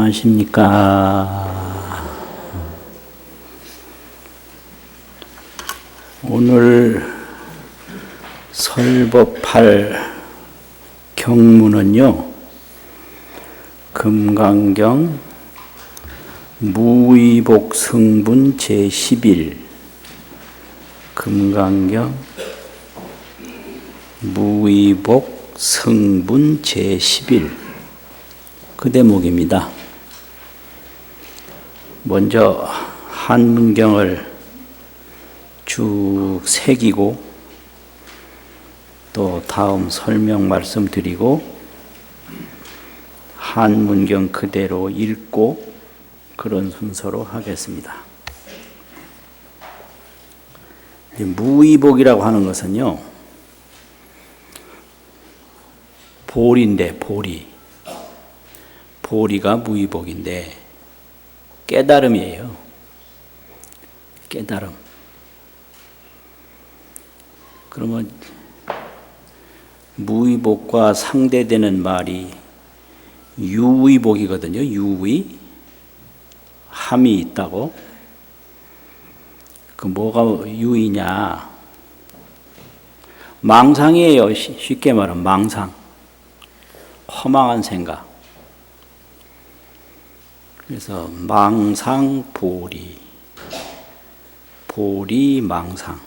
안녕하십니까. 오늘 설법할 경문은요, 금강경 무의복 성분 제11, 금강경 무의복 성분 제11, 그 대목입니다. 먼저 한문경을 쭉 새기고 또 다음 설명 말씀드리고 한문경 그대로 읽고 그런 순서로 하겠습니다. 무의복이라고 하는 것은요, 보리인데 보리가 무의복인데 깨달음이에요. 깨달음. 그러면 무의복과 상대되는 말이 유의복이거든요. 유의. 함이 있다고. 그 뭐가 유의냐? 망상이에요. 쉽게 말하면 망상. 허망한 생각. 그래서 망상보리. 보리 망상.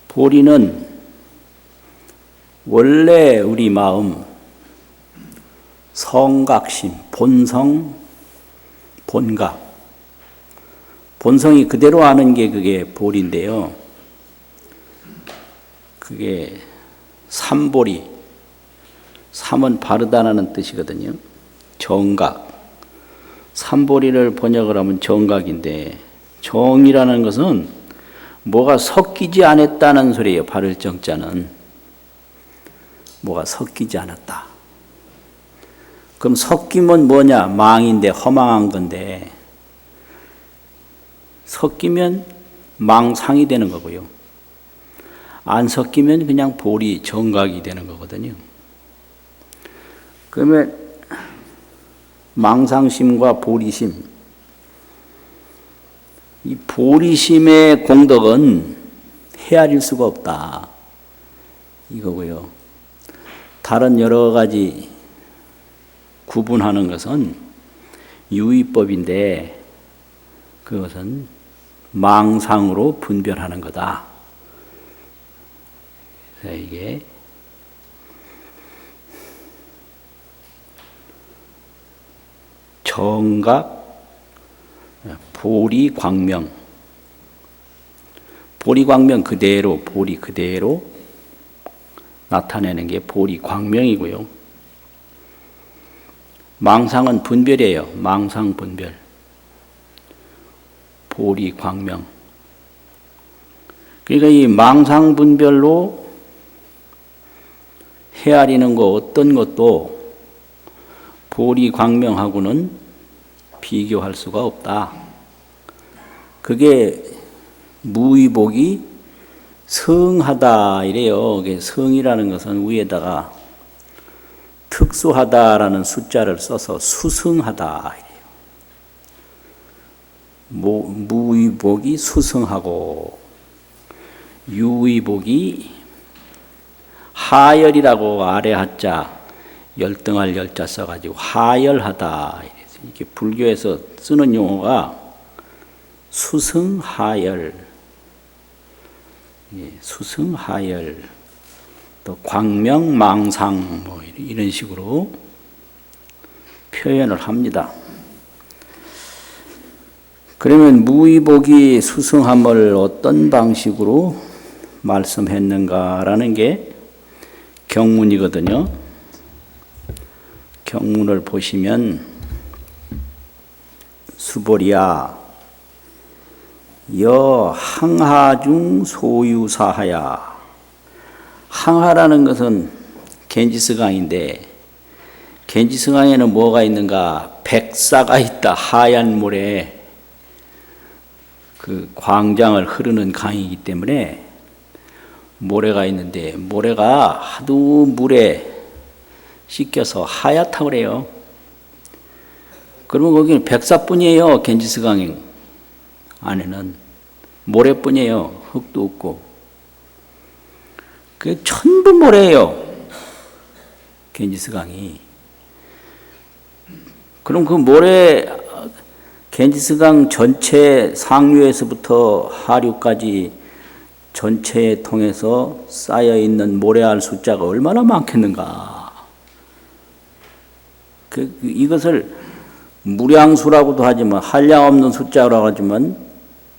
보리는 원래 우리 마음, 성각심, 본성, 본각. 본성이 그대로 아는 게 그게 보리인데요. 그게 삼보리. 삼은 바르다라는 뜻이거든요. 정각. 삼보리를 번역을 하면 정각인데, 정이라는 것은 뭐가 섞이지 않았다는 소리예요. 바를 정자는. 뭐가 섞이지 않았다. 그럼 섞이면 뭐냐? 망인데 허망한 건데, 섞이면 망상이 되는 거고요. 안 섞이면 그냥 보리, 정각이 되는 거거든요. 그러면 망상심과 보리심, 이 보리심의 공덕은 헤아릴 수가 없다, 이거고요. 다른 여러 가지 구분하는 것은 유의법인데 그것은 망상으로 분별하는 거다. 그래서 이게 정각, 보리광명, 보리광명 그대로, 보리 그대로 나타내는 게 보리광명이고요. 망상은 분별이에요. 망상 분별. 보리광명. 그러니까 이 망상 분별로 헤아리는 거 어떤 것도 보리광명하고는 비교할 수가 없다. 그게 무의복이 성하다 이래요. 성이라는 것은 위에다가 특수하다라는 숫자를 써서 수성하다 이래요. 무의복이 수성하고 유의복이 하열이라고 아래 하자 열등할 열자 써가지고 하열하다. 이렇게 불교에서 쓰는 용어가 수승하열, 수승하열, 또 광명망상 뭐 이런 식으로 표현을 합니다. 그러면 무의복이 수승함을 어떤 방식으로 말씀했는가라는 게 경문이거든요. 경문을 보시면 수보리야 여 항하중 소유사하야. 항하라는 것은 겐지스강인데 겐지스강에는 뭐가 있는가? 백사가 있다. 하얀 모래, 그 광장을 흐르는 강이기 때문에 모래가 있는데 모래가 하도 물에 씻겨서 하얗다고 그래요. 그러면 거기는 백사뿐이에요. 겐지스강 안에는 모래뿐이에요. 흙도 없고. 그게 전부 모래예요. 겐지스강이. 그럼 그 모래, 겐지스강 전체 상류에서부터 하류까지 전체에 통해서 쌓여있는 모래알 숫자가 얼마나 많겠는가. 이것을 무량수라고도 하지만, 한량 없는 숫자라고 하지만,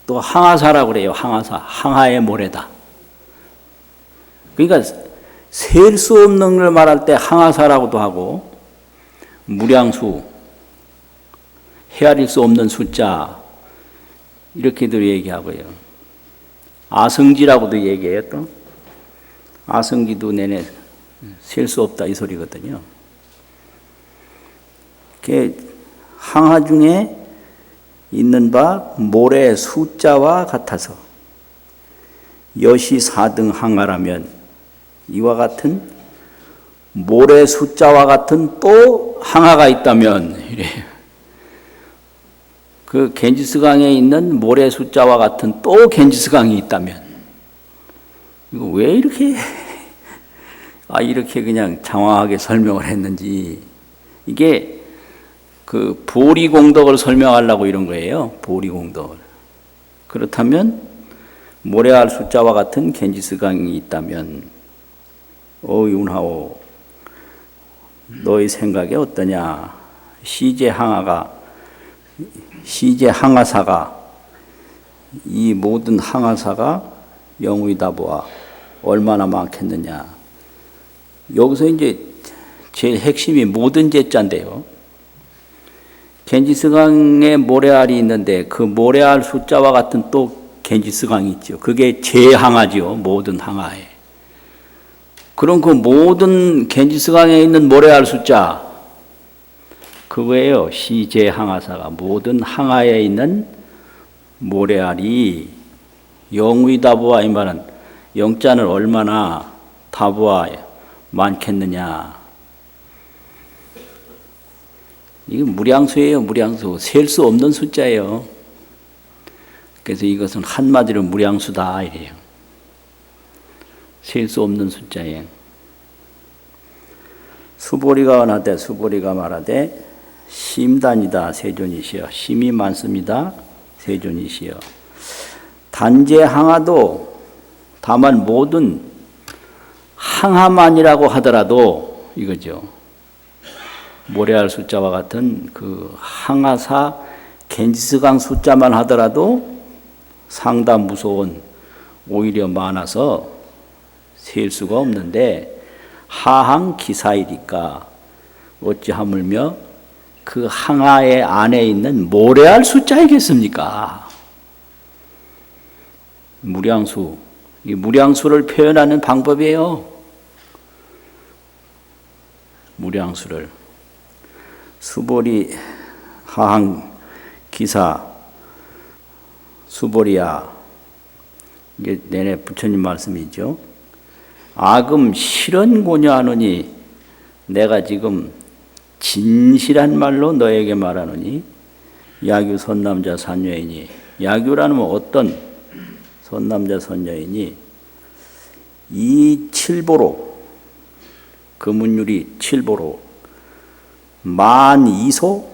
또 항하사라고 그래요. 항하사. 항하의 모래다. 그러니까 셀 수 없는 걸 말할 때 항하사라고도 하고, 무량수, 헤아릴 수 없는 숫자, 이렇게도 얘기하고요. 아성지라고도 얘기해요. 또 아성지도 내내 셀 수 없다 이 소리거든요. 항하 중에 있는 바 모래 숫자와 같아서 여시 4등 항하라면 이와 같은 모래 숫자와 같은 또 항하가 있다면 이래요. 그 겐지스강에 있는 모래 숫자와 같은 또 겐지스강이 있다면 이거 왜 이렇게 이렇게 그냥 장황하게 설명을 했는지. 이게 그 보리공덕을 설명하려고 이런 거예요. 보리공덕을. 그렇다면 모래알 숫자와 같은 겐지스강이 있다면 윤하오 너의 생각이 어떠냐. 시제 항하사가 이 모든 항하사가 영의 다보아 얼마나 많겠느냐. 여기서 이제 제일 핵심이 모든 제자인데요. 겐지스강에 모래알이 있는데 그 모래알 숫자와 같은 또 겐지스강이 있죠. 그게 제항하죠. 모든 항하에. 그럼 그 모든 겐지스강에 있는 모래알 숫자 그거예요. 시제항하사가 모든 항하에 있는 모래알이 영의 다보아 이 말은 영자는 얼마나 다보아 많겠느냐. 이게 무량수예요. 무량수. 셀 수 없는 숫자예요. 그래서 이것은 한마디로 무량수다 이래요. 셀 수 없는 숫자예요. 수보리가 언하되 수보리가 말하되 심단이다 세존이시여. 심이 많습니다. 세존이시여. 단제 항하도 다만 모든 항하만이라고 하더라도 이거죠. 모래알 숫자와 같은 그 항하사 겐지스강 숫자만 하더라도 상당 무서운 오히려 많아서 셀 수가 없는데 하항 기사이니까 어찌 하물며 그 항하의 안에 있는 모래알 숫자이겠습니까? 무량수. 이 무량수를 표현하는 방법이에요. 무량수를. 수보리 하항 기사 수보리야. 이게 내내 부처님 말씀이죠. 악음 실언고녀하노니 내가 지금 진실한 말로 너에게 말하노니 야규 선남자 선녀이니 야규라는 어떤 선남자 선녀이니 이 칠보로 금운율이 칠보로 만 이소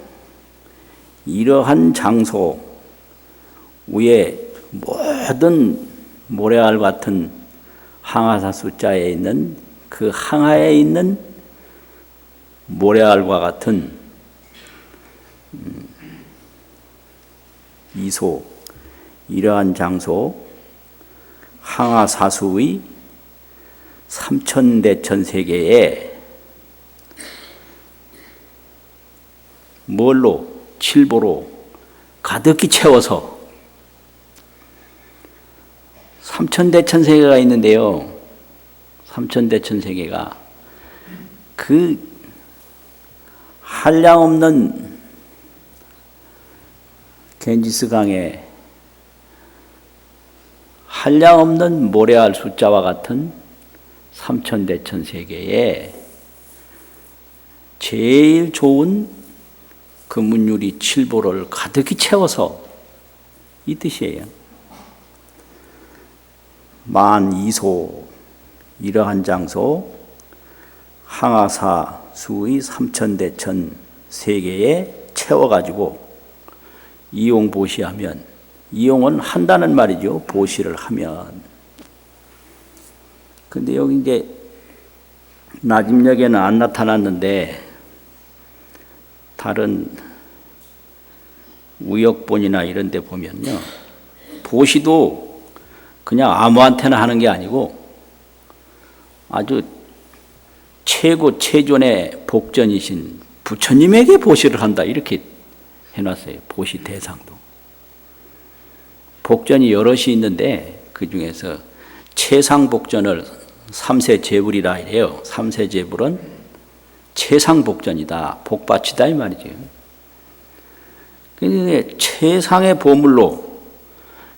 이러한 장소 위에 모든 모래알 같은 항하사 숫자에 있는 그 항하에 있는 모래알과 같은 이소 이러한 장소 항하사수의 삼천대천세계에 뭘로? 칠보로 가득히 채워서 삼천대천세계가 있는데요. 삼천대천세계가 그 한량없는 겐지스강에 한량없는 모래알 숫자와 같은 삼천대천세계에 제일 좋은 금은유리 칠보를 가득히 채워서 이 뜻이에요. 만이소 이러한 장소 항아사 수의 삼천대천 세계에 채워가지고 이용보시하면, 이용은 한다는 말이죠. 보시를 하면. 근데 여기 이제 나집역에는 안 나타났는데 다른 우역본이나 이런 데 보면요, 보시도 그냥 아무한테나 하는 게 아니고 아주 최고 최존의 복전이신 부처님에게 보시를 한다, 이렇게 해놨어요. 보시 대상도. 복전이 여럿이 있는데 그 중에서 최상 복전을 삼세제불이라 이래요. 삼세제불은 최상 복전이다, 복받치다 이 말이죠. 그런데 최상의 보물로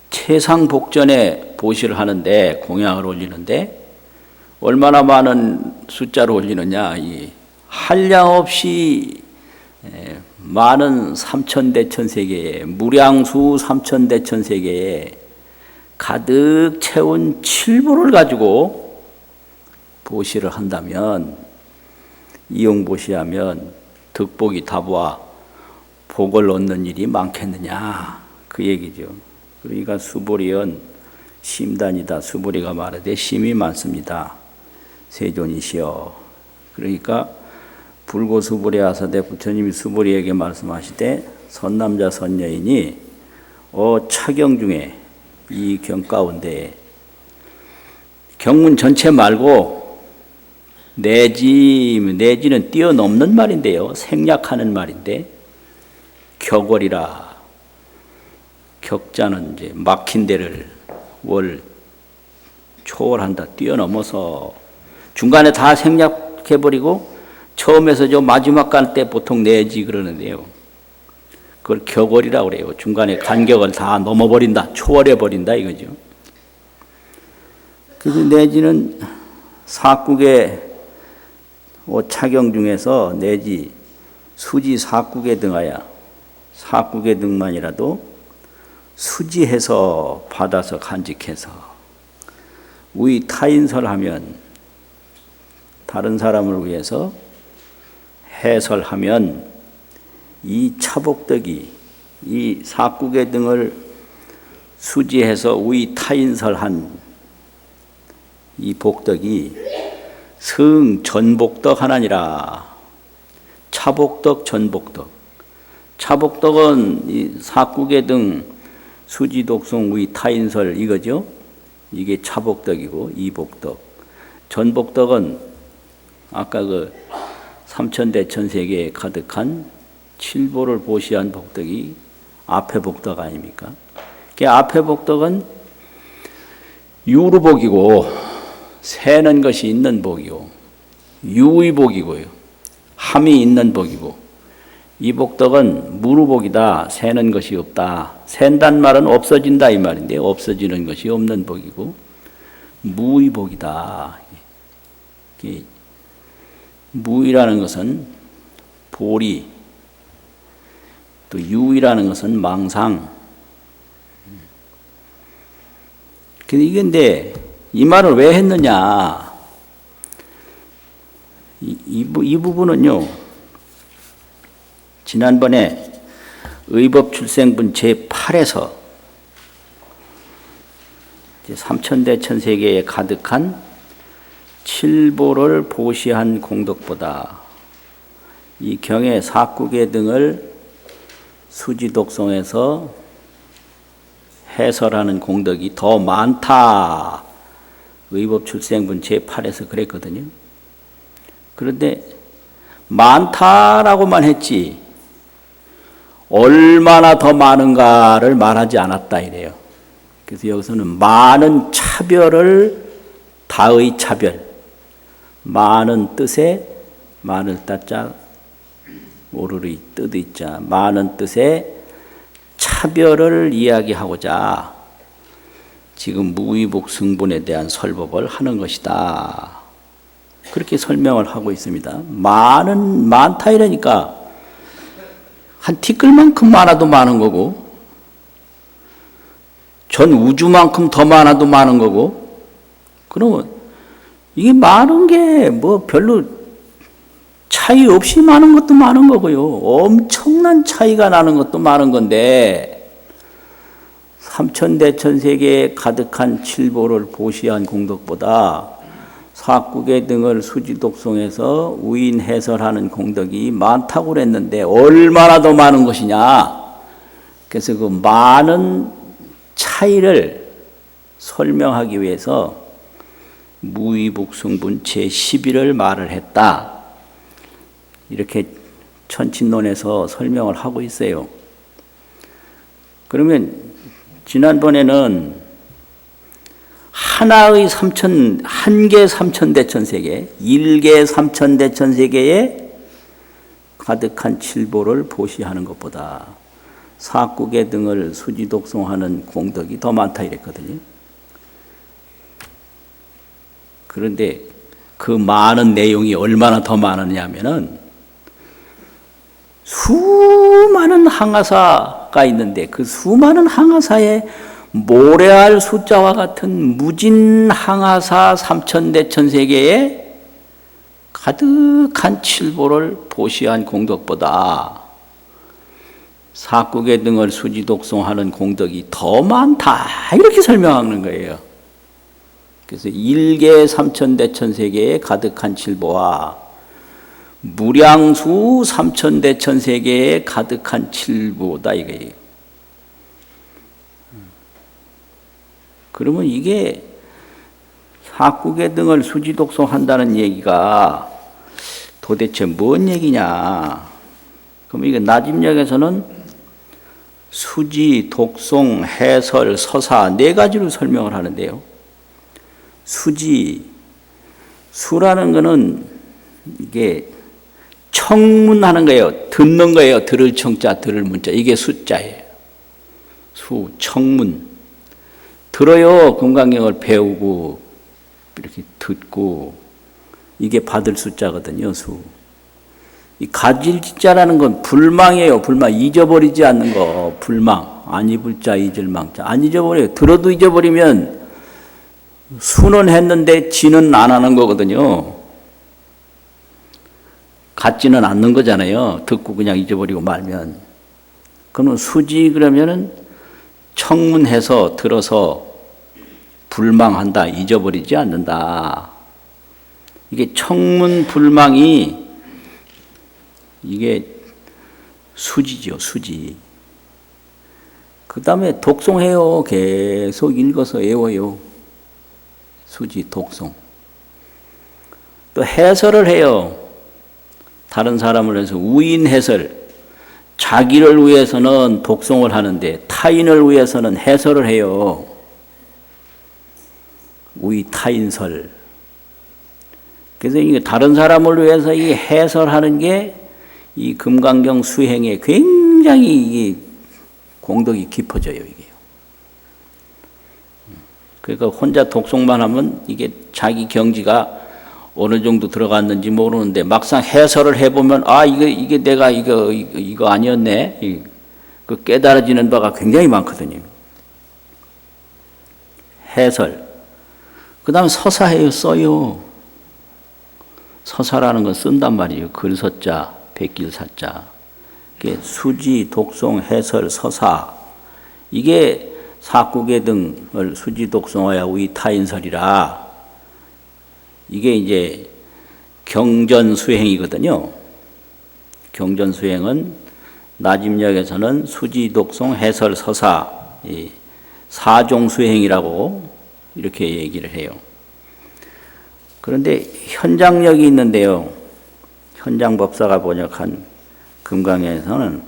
최상 복전에 보시를 하는데, 공양을 올리는데 얼마나 많은 숫자로 올리느냐. 이 한량없이 많은 삼천대천세계에, 무량수 삼천대천세계에 가득 채운 칠보를 가지고 보시를 한다면, 이용보시하면 득복이 다보아 복을 얻는 일이 많겠느냐, 그 얘기죠. 그러니까 수보리언 심단이다. 수보리가 말하되 심이 많습니다. 세존이시여. 그러니까 불고수보리 하사대 부처님이 수보리에게 말씀하시되, 선남자 선여인이 차경 중에 이 경 가운데, 경문 전체 말고 내지는 뛰어넘는 말인데요, 생략하는 말인데, 격월이라, 격자는 이제 막힌 데를 월 초월한다, 뛰어넘어서 중간에 다 생략해버리고 처음에서 저 마지막 갈 때 보통 내지 그러는데요, 그걸 격월이라고 그래요. 중간에 간격을 다 넘어버린다, 초월해버린다 이거죠. 그래서 내지는 사국의 차경 중에서 내지 수지 사국에 등하여, 사국에 등만이라도 수지해서 받아서 간직해서 우리 타인설하면, 다른 사람을 위해서 해설하면 이 차복덕이, 이 사국의 등을 수지해서 우리 타인설한 이 복덕이 승전복덕 하나니라. 차복덕, 전복덕. 차복덕은 이 사국의 등 수지독송 우리 타인설 이거죠. 이게 차복덕이고, 이복덕. 전복덕은 아까 그 삼천대천세계에 가득한 칠보를 보시한 복덕이 앞에 복덕 아닙니까? 그 앞에 복덕은 유루복이고, 세는 것이 있는 복이고, 유의복이고요, 함이 있는 복이고, 이 복덕은 무루복이다, 세는 것이 없다. 센단 말은 없어진다 이 말인데, 없어지는 것이 없는 복이고, 무의복이다. 무의라는 것은 보리, 또 유의라는 것은 망상. 근데 이 말을 왜 했느냐? 이 부분은요, 지난번에 의법출생분 제8에서 삼천대천세계에 가득한 칠보를 보시한 공덕보다 이 경의 사국의 등을 수지독송에서 해설하는 공덕이 더 많다. 의법출생분 제8에서 그랬거든요. 그런데 많다라고만 했지 얼마나 더 많은가를 말하지 않았다 이래요. 그래서 여기서는 많은 차별을, 다의 차별, 많은 뜻에 많을 따자 오르르이 뜻의 자, 많은 뜻의 차별을 이야기하고자 지금 무의복 승분에 대한 설법을 하는 것이다. 그렇게 설명을 하고 있습니다. 많다 이러니까 한 티끌만큼 많아도 많은 거고, 전 우주만큼 더 많아도 많은 거고, 그러면 이게 많은 게 뭐 별로 차이 없이 많은 것도 많은 거고요. 엄청난 차이가 나는 것도 많은 건데, 삼천대천세계에 가득한 칠보를 보시한 공덕보다 사국의 등을 수지독송해서 우인 해설하는 공덕이 많다고 그랬는데 얼마나 더 많은 것이냐. 그래서 그 많은 차이를 설명하기 위해서 무위북승분 제11을 말을 했다. 이렇게 천친론에서 설명을 하고 있어요. 그러면 지난번에는 한 개 삼천대천세계, 일개 삼천대천세계에 가득한 칠보를 보시하는 것보다 사국의 등을 수지독송하는 공덕이 더 많다 이랬거든요. 그런데 그 많은 내용이 얼마나 더 많으냐면은 수많은 항하사가 있는데 그 수많은 항하사에 모래알 숫자와 같은 무진 항하사 삼천대천세계에 가득한 칠보를 보시한 공덕보다 사국의 등을 수지독송하는 공덕이 더 많다 이렇게 설명하는 거예요. 그래서 일개 삼천대천세계에 가득한 칠보와 무량수 삼천대천세계에 가득한 칠보다 이거예요. 그러면 이게 사국의 등을 수지독송한다는 얘기가 도대체 뭔 얘기냐? 그럼 이게 나집역에서는 수지, 독송, 해설, 서사 네 가지로 설명을 하는데요. 수라는 거는 이게 청문하는 거예요. 듣는 거예요. 들을 청자, 들을 문자. 이게 수자예요. 청문. 들어요. 금강경을 배우고 이렇게 듣고 이게 받을 숫자거든요. 이 가질지자라는 건 불망이에요. 불망. 잊어버리지 않는 거. 불망. 안 잊을 자, 잊을 망자. 안 잊어버려요. 들어도 잊어버리면 수는 했는데 지는 안 하는 거거든요. 갖지는 않는 거잖아요. 듣고 그냥 잊어버리고 말면. 그러면 수지 그러면은 청문해서 들어서 불망한다, 잊어버리지 않는다. 이게 청문 불망이 이게 수지죠, 수지. 그 다음에 독송해요. 계속 읽어서 외워요. 수지, 독송. 또 해설을 해요. 다른 사람을 해서 우인 해설. 자기를 위해서는 독송을 하는데 타인을 위해서는 해설을 해요. 우이 타인설. 그래서 이게 다른 사람을 위해서 이 해설하는 게 이 금강경 수행에 굉장히 이게 공덕이 깊어져요, 이게. 그러니까 혼자 독송만 하면 이게 자기 경지가 어느 정도 들어갔는지 모르는데 막상 해설을 해보면 이게 내가 이거 아니었네. 그 깨달아지는 바가 굉장히 많거든요. 해설. 그 다음에 서사해요, 써요. 서사라는 건 쓴단 말이에요. 글서자, 백길사자. 이게 수지, 독송, 해설, 서사. 이게 사국의 등을 수지, 독송하여 위 타인설이라. 이게 이제 경전수행이거든요. 경전수행은 나집역에서는 수지, 독송, 해설, 서사, 이 사종수행이라고 이렇게 얘기를 해요. 그런데 현장력이 있는데요. 현장법사가 번역한 금강에서는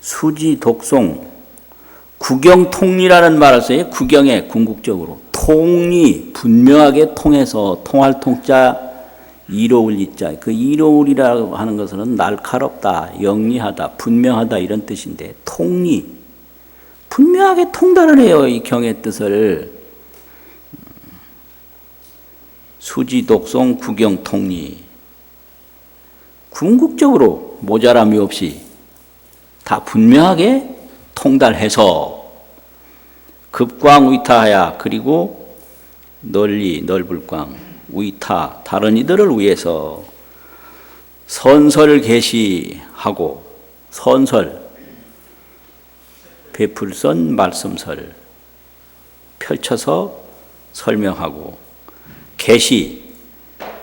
수지, 독송, 구경통리라는 말을 써요. 구경에 궁극적으로. 통리, 분명하게 통해서 통할 통자, 이로울 이자. 그 이로울이라고 하는 것은 날카롭다, 영리하다, 분명하다 이런 뜻인데 통리. 분명하게 통달을 해요. 이 경의 뜻을. 수지, 독송, 구경, 통리. 궁극적으로 모자람이 없이 다 분명하게 통달해서 급광위타하야, 그리고 널리 넓을 광 위타, 다른 이들을 위해서 선설 계시하고, 선설 베풀선 말씀설 펼쳐서 설명하고, 계시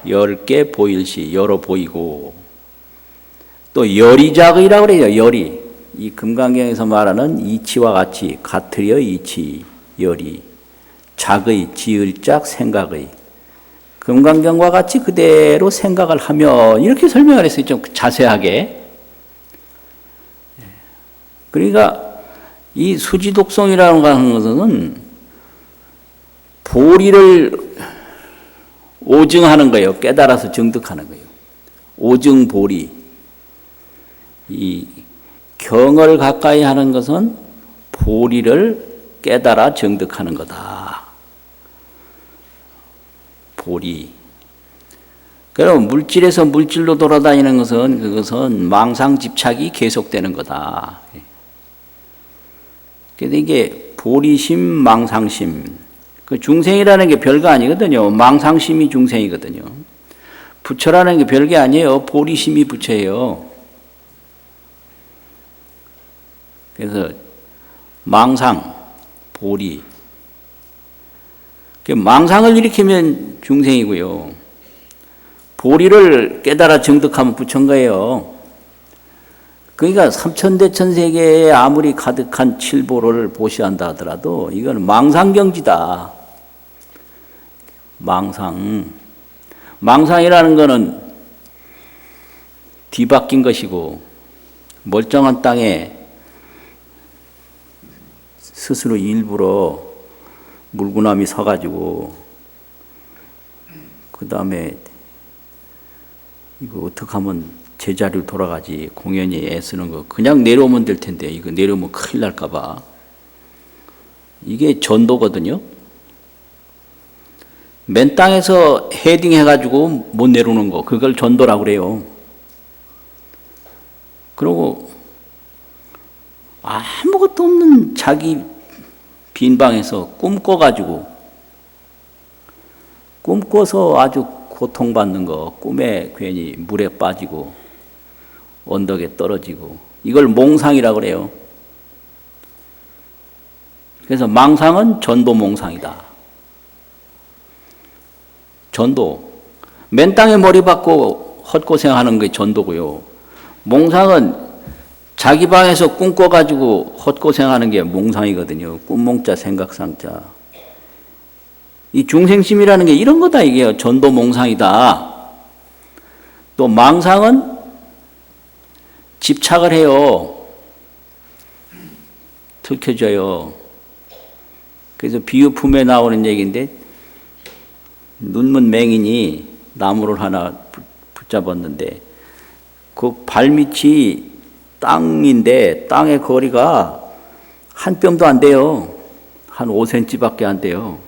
10개 보일시 열어 보이고, 또 열이작의라고 그래요. 열이, 이 금강경에서 말하는 이치와 같이 같으려 이치, 열이, 작의, 지을작, 생각의, 금강경과 같이 그대로 생각을 하면, 이렇게 설명을 했어요. 좀 자세하게. 그러니까 이 수지독송이라는 것은 보리를 오증하는 거예요. 깨달아서 정득하는 거예요. 오증보리. 이 경을 가까이 하는 것은 보리를 깨달아 정득하는 거다. 보리. 그럼 물질에서 물질로 돌아다니는 것은, 그것은 망상집착이 계속되는 거다. 그래서 이게 보리심, 망상심. 그 중생이라는 게 별거 아니거든요. 망상심이 중생이거든요. 부처라는 게 별게 아니에요. 보리심이 부처예요. 그래서 망상, 보리. 망상을 일으키면 중생이고요. 보리를 깨달아 정득하면 부처인 거예요. 그러니까 삼천대천세계에 아무리 가득한 칠보를 보시한다 하더라도 이건 망상경지다. 망상이라는 거는 뒤바뀐 것이고, 멀쩡한 땅에 스스로 일부러 물구나미 서가지고, 그 다음에 이거 어떻게 하면 제자리로 돌아가지, 공연히 애쓰는 거 그냥 내려오면 될 텐데, 이거 내려오면 큰일 날까봐. 이게 전도거든요. 맨 땅에서 헤딩 해가지고 못 내려오는 거, 그걸 전도라고 그래요. 그리고 아무것도 없는 자기 빈 방에서 꿈꿔서 아주 고통받는 거, 꿈에 괜히 물에 빠지고 언덕에 떨어지고, 이걸 몽상이라고 그래요. 그래서 망상은 전도몽상이다. 전도. 맨 땅에 머리 박고 헛고생하는 게 전도고요. 몽상은 자기 방에서 꿈꿔가지고 헛고생하는 게 몽상이거든요. 꿈몽자, 생각상자. 이 중생심이라는 게 이런 거다, 이게요. 전도몽상이다. 또 망상은 집착을 해요. 들켜져요. 그래서 비유품에 나오는 얘기인데, 눈먼 맹인이 나무를 하나 붙잡았는데, 그 발밑이 땅인데 땅의 거리가 한 뼘도 안 돼요. 한 5cm밖에 안 돼요.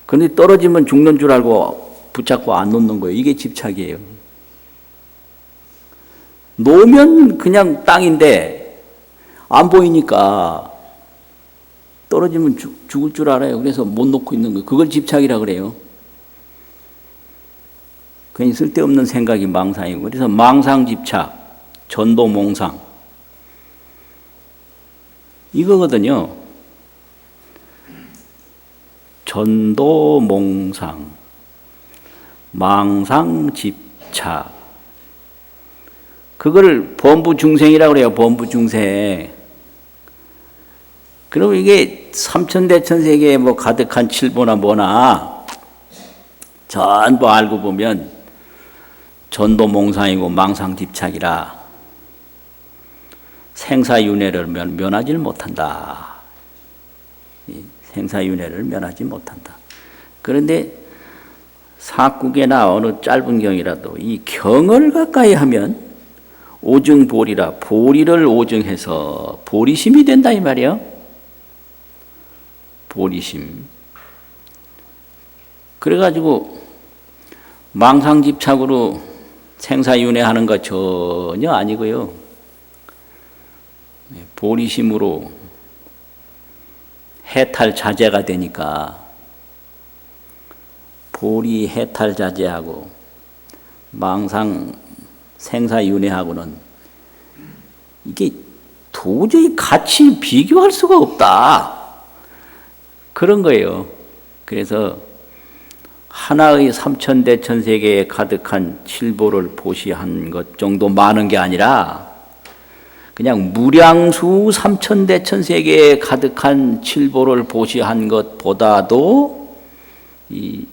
그런데 떨어지면 죽는 줄 알고 붙잡고 안 놓는 거예요. 이게 집착이에요. 놓으면 그냥 땅인데 안 보이니까 떨어지면 죽을 줄 알아요. 그래서 못 놓고 있는 거예요. 그걸 집착이라고 그래요. 괜히 쓸데없는 생각이 망상이고, 그래서 망상집착, 전도몽상, 이거거든요. 전도몽상, 망상집착. 그걸 범부중생이라고 그래요. 범부중생. 그럼 이게 삼천대천세계에 뭐 가득한 칠보나 뭐나 전부 알고 보면 전도몽상이고 망상집착이라 생사윤회를 면하지 못한다. 생사윤회를 면하지 못한다. 그런데 사국에나 어느 짧은 경이라도 이 경을 가까이 하면 오증보리라, 보리를 오증해서 보리심이 된다 이 말이에요. 보리심. 그래가지고 망상집착으로 생사윤회하는 거 전혀 아니고요. 보리심으로 해탈 자제가 되니까 보리 해탈 자제하고 망상 생사윤회하고는 이게 도저히 같이 비교할 수가 없다. 그런 거예요. 그래서 하나의 삼천대천세계에 가득한 칠보를 보시한 것 정도 많은 게 아니라 그냥 무량수 삼천대천세계에 가득한 칠보를 보시한 것보다도 이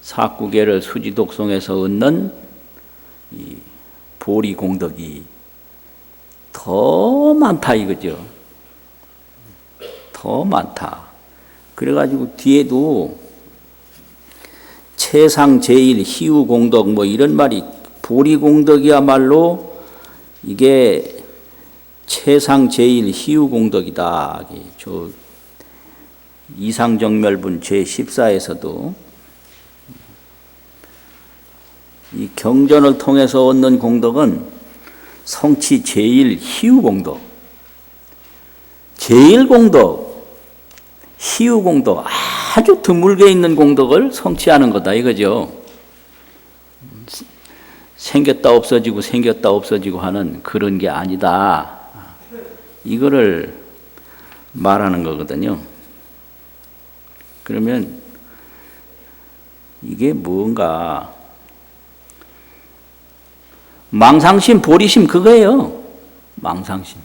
사구계를 수지독송에서 얻는 이 보리공덕이 더 많다 이거죠. 더 많다. 그래가지고 뒤에도 최상 제일 희우공덕 뭐 이런 말이 보리공덕이야말로 이게 최상 제일 희우공덕이다. 저 이상정멸분 제14에서도 이 경전을 통해서 얻는 공덕은 성치 제일 희우공덕, 제일 공덕, 희우공덕 아주 드물게 있는 공덕을 성취하는 거다 이거죠. 생겼다 없어지고 생겼다 없어지고 하는 그런 게 아니다. 이거를 말하는 거거든요. 그러면 이게 뭔가 망상심, 보리심 그거예요. 망상심.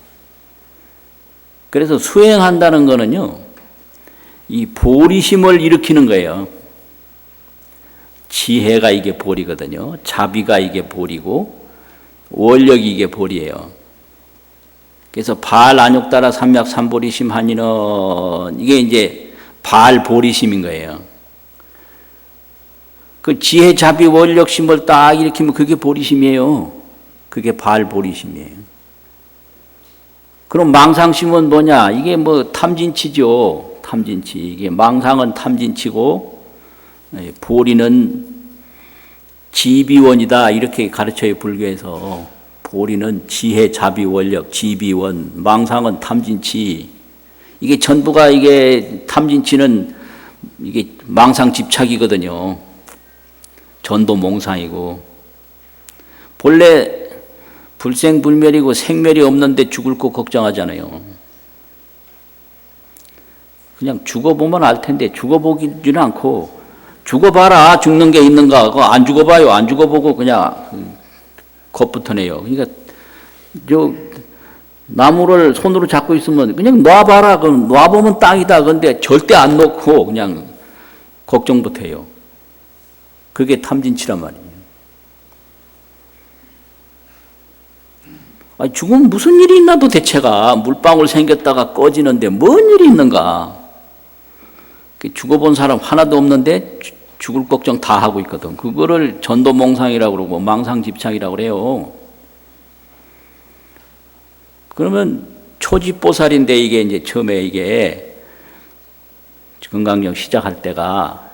그래서 수행한다는 거는요. 이 보리심을 일으키는 거예요. 지혜가 이게 보리거든요. 자비가 이게 보리고 원력이 이게 보리예요. 그래서 발안욕따라 삼맥삼보리심 하니는 이게 이제 발보리심인 거예요. 그 지혜, 자비, 원력심을 딱 일으키면 그게 보리심이에요. 그게 발보리심이에요. 그럼 망상심은 뭐냐? 이게 뭐 탐진치죠. 탐진치. 이게 망상은 탐진치고 보리는 지비원이다. 이렇게 가르쳐요. 불교에서. 보리는 지혜, 자비, 원력, 지비원. 망상은 탐진치. 이게 전부가 이게 탐진치는 이게 망상 집착이거든요. 전도 몽상이고. 본래 불생불멸이고 생멸이 없는데 죽을 거 걱정하잖아요. 그냥 죽어보면 알 텐데 죽어보기는 않고 죽어봐라 죽는 게 있는가 그거 안 죽어봐요. 안 죽어보고 그냥 겁부터 내요. 그러니까 저 나무를 손으로 잡고 있으면 그냥 놔봐라 그럼 놔보면 땅이다. 그런데 절대 안 놓고 그냥 걱정부터 해요. 그게 탐진치란 말이에요. 아니, 죽으면 무슨 일이 있나 도대체가 물방울 생겼다가 꺼지는데 뭔 일이 있는가. 죽어본 사람 하나도 없는데 죽을 걱정 다 하고 있거든. 그거를 전도몽상이라고 그러고 망상집착이라고 그래요. 그러면 초지보살인데 이게 이제 처음에 이게 건강력 시작할 때가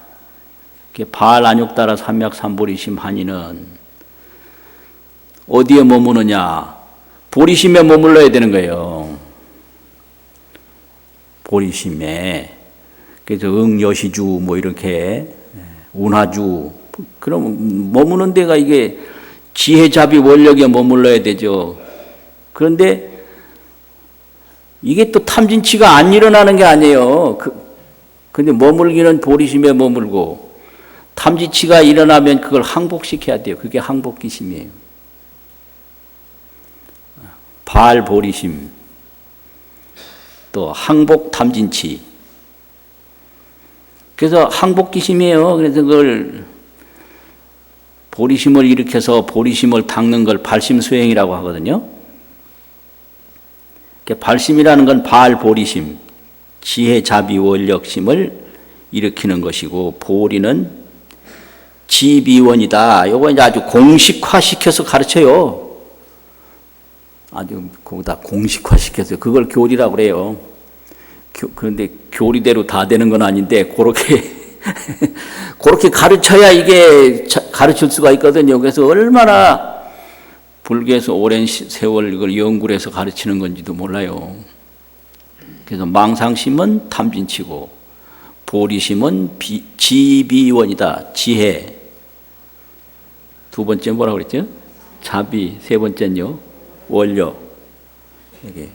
발안욕따라 삼맥삼보리심 하니는 어디에 머무느냐? 보리심에 머물러야 되는 거예요. 보리심에. 그래서 응여시주 뭐 이렇게 운하주 그럼 머무는 데가 이게 지혜자비 원력에 머물러야 되죠. 그런데 이게 또 탐진치가 안 일어나는 게 아니에요. 근데 머물기는 보리심에 머물고 탐진치가 일어나면 그걸 항복시켜야 돼요. 그게 항복기심이에요. 발보리심 또 항복 탐진치. 그래서 항복기심이에요. 그래서 그걸 보리심을 일으켜서 보리심을 닦는 걸 발심수행이라고 하거든요. 발심이라는 건 발보리심, 지혜, 자비, 원력심을 일으키는 것이고 보리는 지비원이다. 이거 이제 아주 공식화시켜서 가르쳐요. 아주 거기다 공식화시켜서 그걸 교리라고 그래요. 그런데 교리대로 다 되는 건 아닌데 그렇게 그렇게 가르쳐야 이게 가르칠 수가 있거든요. 그래서 얼마나 불교에서 오랜 세월 이걸 연구를 해서 가르치는 건지도 몰라요. 그래서 망상심은 탐진치고 보리심은 지비원이다. 지혜. 두 번째 뭐라고 그랬죠? 자비. 세 번째는요, 원력. 이게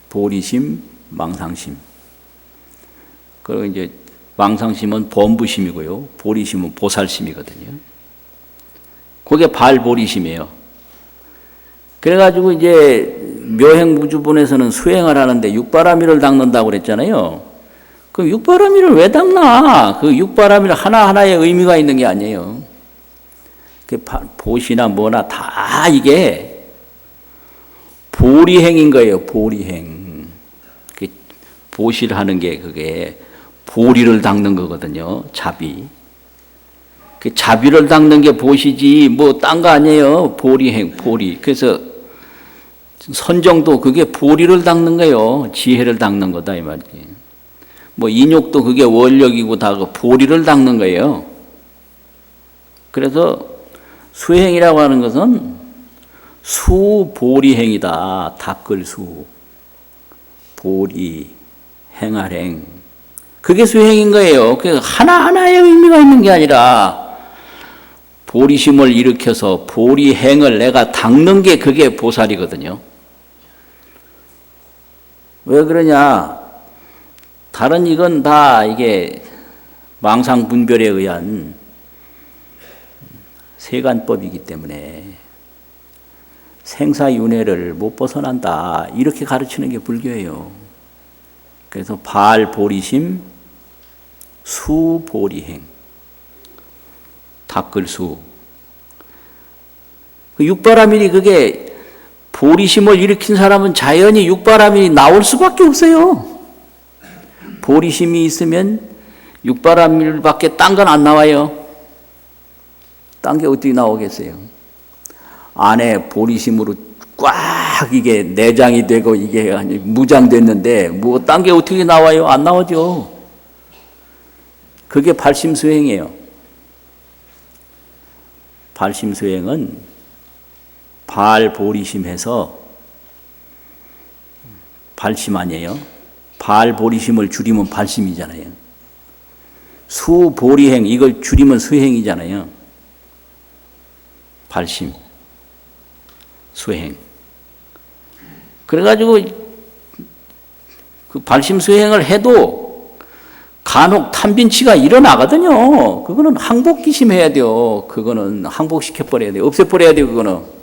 보리심, 망상심. 그리고 이제 망상심은 범부심이고요, 보리심은 보살심이거든요. 그게 발보리심이에요. 그래가지고 이제 묘행무주본에서는 수행을 하는데 육바라밀을 닦는다고 그랬잖아요. 그 육바라밀을 왜 닦나? 그 육바라밀 하나하나에 의미가 있는 게 아니에요. 그 보시나 뭐나 다 이게 보리행인 거예요. 보리행. 그 보시를 하는 게 그게 보리를 닦는 거거든요. 자비. 그 자비를 닦는 게 보시지 뭐 딴 거 아니에요. 보리행, 보리. 그래서 선정도 그게 보리를 닦는 거예요. 지혜를 닦는 거다 이 말이지. 뭐 인욕도 그게 원력이고 다 그 보리를 닦는 거예요. 그래서 수행이라고 하는 것은 수보리행이다. 닦을수, 보리, 행할행. 그게 수행인 거예요. 그래서 하나하나의 의미가 있는 게 아니라 보리심을 일으켜서 보리행을 내가 닦는 게 그게 보살이거든요. 왜 그러냐? 다른 이건 다 이게 망상분별에 의한 세간법이기 때문에 생사윤회를 못 벗어난다. 이렇게 가르치는 게 불교예요. 그래서 발보리심, 수보리행, 닦을수. 그 육바라밀이 그게 보리심을 일으킨 사람은 자연히 육바라밀이 나올 수밖에 없어요. 보리심이 있으면 육바라밀밖에 딴 건 안 나와요. 딴 게 어떻게 나오겠어요? 안에 보리심으로 꽉 이게 내장이 되고 이게 무장됐는데 뭐 딴 게 어떻게 나와요? 안 나오죠. 그게 발심수행이에요. 발심수행은 발보리심해서 발심 아니에요. 발보리심을 줄이면 발심이잖아요. 수보리행 이걸 줄이면 수행이잖아요. 발심, 수행. 그래가지고 그 발심 수행을 해도 간혹 탐진치가 일어나거든요. 그거는 항복기심해야 돼요. 그거는 항복시켜버려야 돼요. 없애버려야 돼요. 그거는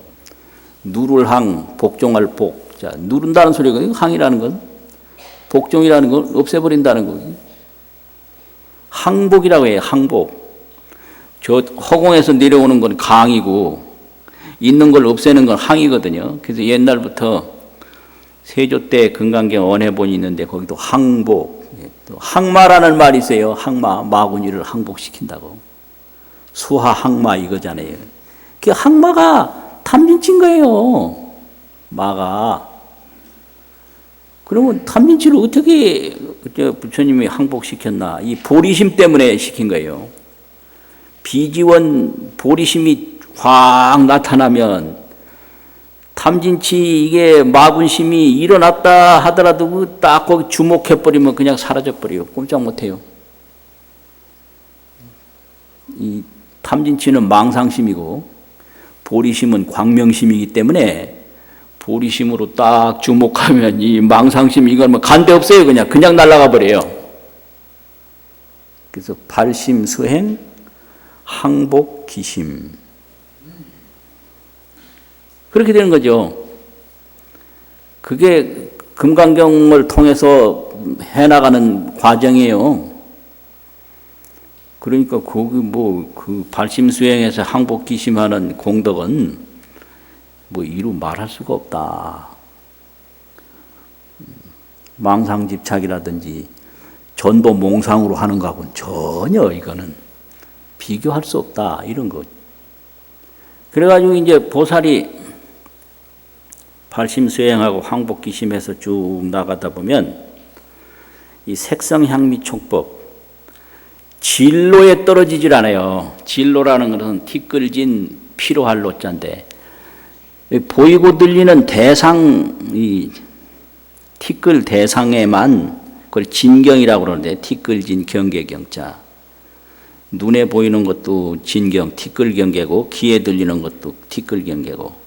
누를 항, 복종할 복. 자, 누른다는 소리거든요. 항이라는 건. 복종이라는 건 없애버린다는 거예요. 항복이라고 해요. 항복. 저 허공에서 내려오는 건 강이고 있는 걸 없애는 건 항이거든요. 그래서 옛날부터 세조 때 금강경 원해본이 있는데 거기도 항복, 또 항마라는 말이 있어요. 항마, 마구니를 항복시킨다고. 수하 항마 이거잖아요. 그 항마가 탐진치인 거예요. 마가. 그러면 탐진치를 어떻게 부처님이 항복시켰나? 이 보리심 때문에 시킨 거예요. 비지원 보리심이 확 나타나면 탐진치 이게 마분심이 일어났다 하더라도 딱 거기 주목해버리면 그냥 사라져버려요. 꼼짝 못해요. 이 탐진치는 망상심이고 보리심은 광명심이기 때문에 보리심으로 딱 주목하면 이 망상심 이건 뭐 간대 없어요. 그냥 날아가 버려요. 그래서 발심 수행 항복 기심 그렇게 되는 거죠. 그게 금강경을 통해서 해나가는 과정이에요. 그러니까 거기 뭐 그 발심 수행에서 항복 기심하는 공덕은 뭐 이루 말할 수가 없다. 망상집착이라든지 전도 몽상으로 하는 거하고는 전혀 이거는 비교할 수 없다. 이런 거. 그래가지고 이제 보살이 발심수행하고 항복기심에서 쭉 나가다 보면 이 색성향미촉법 진로에 떨어지질 않아요. 진로라는 것은 티끌진 피로할 로자인데 보이고 들리는 대상, 이 티끌 대상에만 그걸 진경이라고 그러는데, 티끌진 경계경자. 눈에 보이는 것도 진경, 티끌경계고, 귀에 들리는 것도 티끌경계고.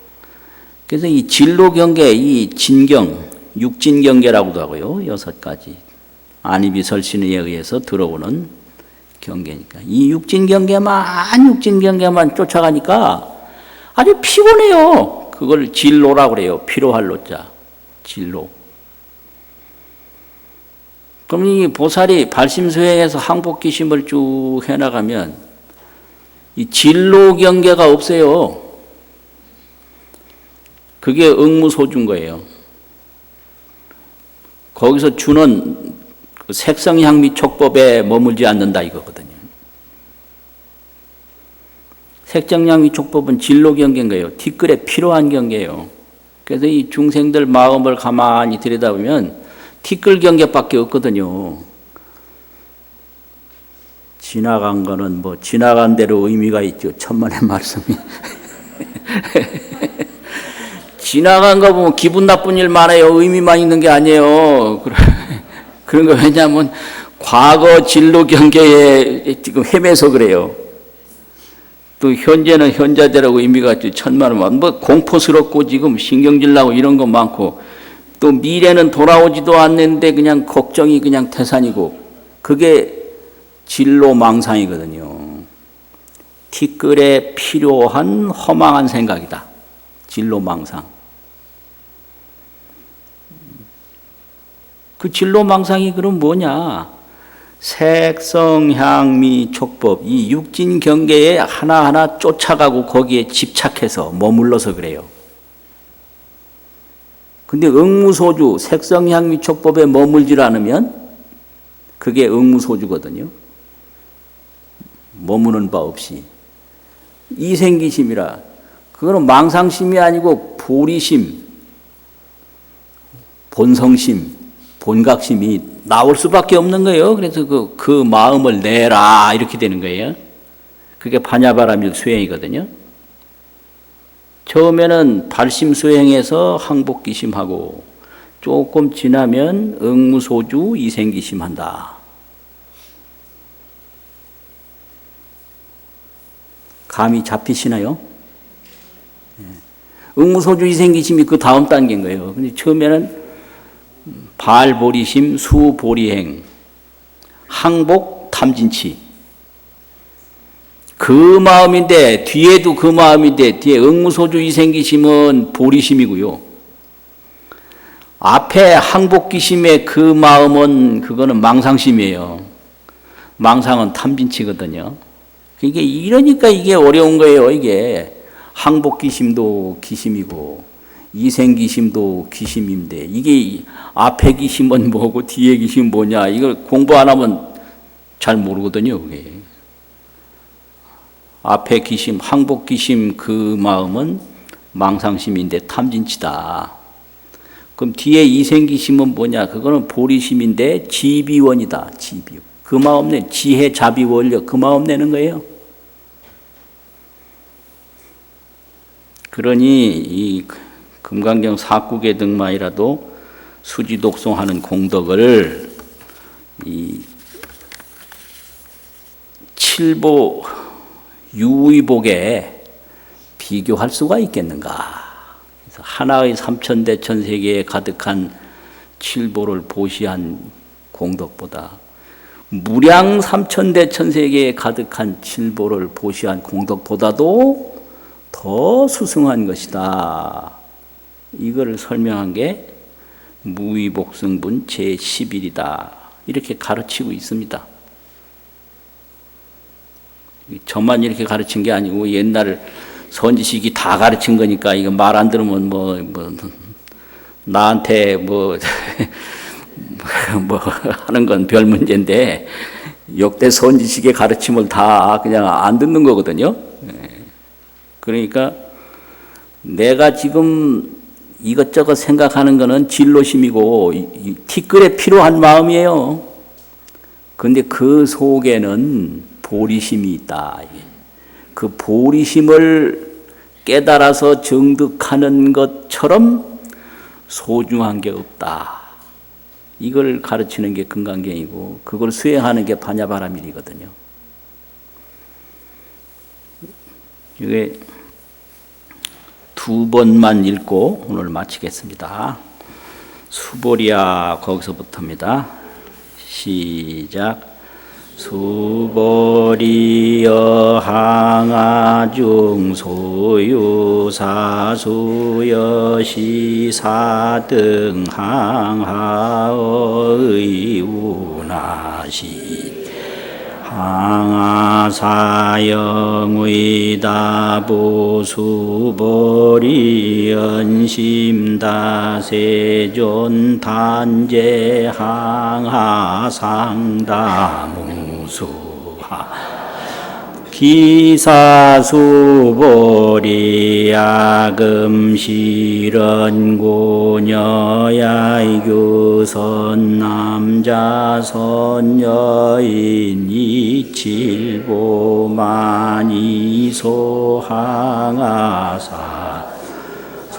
그래서 이 진로경계, 이 진경, 육진경계라고도 하고요. 6가지. 안이비설신에 의해서 들어오는 경계니까. 이 육진경계만 쫓아가니까 아주 피곤해요. 그걸 진로라고 그래요. 피로할 로자. 진로. 그럼 이 보살이 발심수행에서 항복기심을 쭉 해나가면 이 진로 경계가 없어요. 그게 응무소주인 거예요. 거기서 주는 색성향미 촉법에 머물지 않는다 이거거든요. 색정향미 촉법은 진로 경계인 거예요. 뒷글에 필요한 경계예요. 그래서 이 중생들 마음을 가만히 들여다보면 티끌 경계밖에 없거든요. 지나간 거는 뭐 지나간 대로 의미가 있죠. 천만의 말씀이. 지나간 거 보면 기분 나쁜 일 많아요. 의미만 있는 게 아니에요. 그런 거 왜냐하면 과거 진로 경계에 지금 헤매서 그래요. 또 현재는 현자대라고 의미가 있죠. 천만의 말씀. 뭐 공포스럽고 지금 신경질 나고 이런 거 많고 또 미래는 돌아오지도 않는데 그냥 걱정이 그냥 태산이고 그게 진로망상이거든요. 티끌에 필요한 허망한 생각이다. 진로망상. 그 진로망상이 그럼 뭐냐? 색성향미 촉법 이 육진 경계에 하나하나 쫓아가고 거기에 집착해서 머물러서 그래요. 근데 응무소주, 색성향미 촉법에 머물질 않으면 그게 응무소주거든요. 머무는 바 없이. 이생기심이라. 그거는 망상심이 아니고 보리심, 본성심, 본각심이 나올 수밖에 없는 거예요. 그래서 그 마음을 내라 이렇게 되는 거예요. 그게 반야바라밀 수행이거든요. 처음에는 발심수행해서 항복기심하고 조금 지나면 응무소주 이생기심한다. 감이 잡히시나요? 응무소주 이생기심이 그 다음 단계인 거예요. 근데 처음에는 발보리심, 수보리행, 항복, 탐진치. 그 마음인데 뒤에도 그 마음인데 뒤에 응무소주 이생기심은 보리심이고요. 앞에 항복기심의 그 마음은 그거는 망상심이에요. 망상은 탐진치거든요. 이게 이러니까 이게 어려운 거예요. 이게 항복기심도 기심이고 이생기심도 기심인데 이게 앞에 기심은 뭐고 뒤에 기심은 뭐냐 이걸 공부 안 하면 잘 모르거든요. 그게. 앞에 기심, 항복기심 그 마음은 망상심인데 탐진치다. 그럼 뒤에 이생기심은 뭐냐? 그거는 보리심인데 지비원이다. 지비원. 그 마음 내 지혜, 자비, 원력 그 마음 내는 거예요. 그러니 이 금강경 사국의 등만이라도 수지독송하는 공덕을 이 칠보 유의복에 비교할 수가 있겠는가? 그래서 하나의 삼천대천세계에 가득한 칠보를 보시한 공덕보다 무량 삼천대천세계에 가득한 칠보를 보시한 공덕보다도 더 수승한 것이다. 이거를 설명한 게 무의복승분 제11이다. 이렇게 가르치고 있습니다. 저만 이렇게 가르친 게 아니고 옛날 선지식이 다 가르친 거니까 이거 말 안 들으면 뭐 나한테 뭐 하는 건 별 문제인데 역대 선지식의 가르침을 다 그냥 안 듣는 거거든요. 그러니까 내가 지금 이것저것 생각하는 거는 진로심이고 이 티끌에 필요한 마음이에요. 그런데 그 속에는 보리심이 있다. 그 보리심을 깨달아서 정득하는 것처럼 소중한 게 없다. 이걸 가르치는 게 금강경이고 그걸 수행하는 게 반야바라밀이거든요. 이게 두 번만 읽고 오늘 마치겠습니다. 수보리야 거기서부터입니다. 시작. 수보리여 항아중 소유사수여 시사등 항하의 운하시 항하사영의다부 수보리 연심다세존 단제 항하상다무수하 기사수보리 야금실언고녀야이교 선남자 선여인 이칠보만이소항하사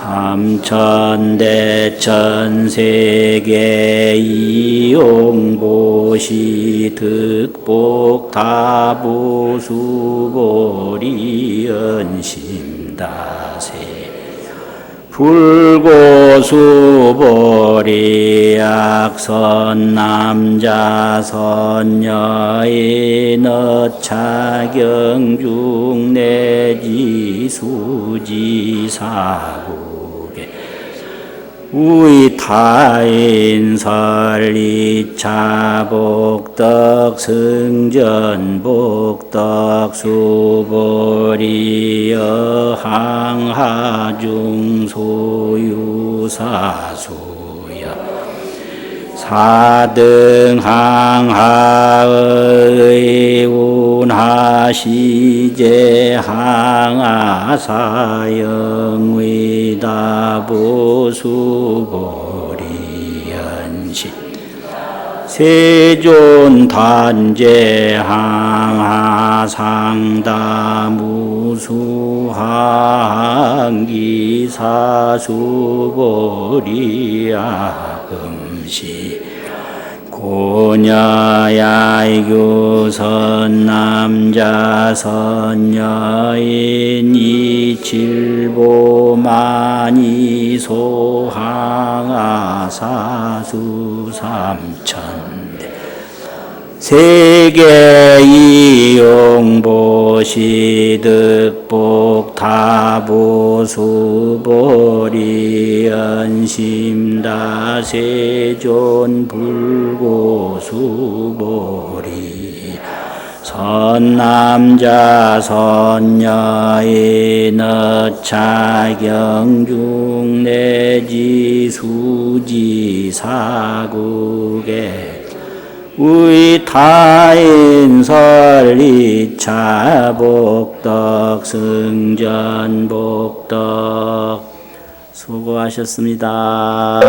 삼천대천세계 이용보시 득복다부수보리 연심다세 불고수보리 약선남자 선여인 어차경중 내지 수지사구 우이타인 설리차복덕 승전복덕 수보리여 항하중 소유사수야 사등 항하의 운하시제 항하사영의다부수보리 연시 세존 단제 항하상다무수항기 사수보리 야금시 고녀야이교 선남자 선여인 이칠보만이소항하사수 삼천대 세계 이용보시 득복다부수보리 연심다세존 불고수보리 선남자 선여인 어차경중 내지 수지사국에 우이타인 설리차복덕 승전복덕 수고하셨습니다.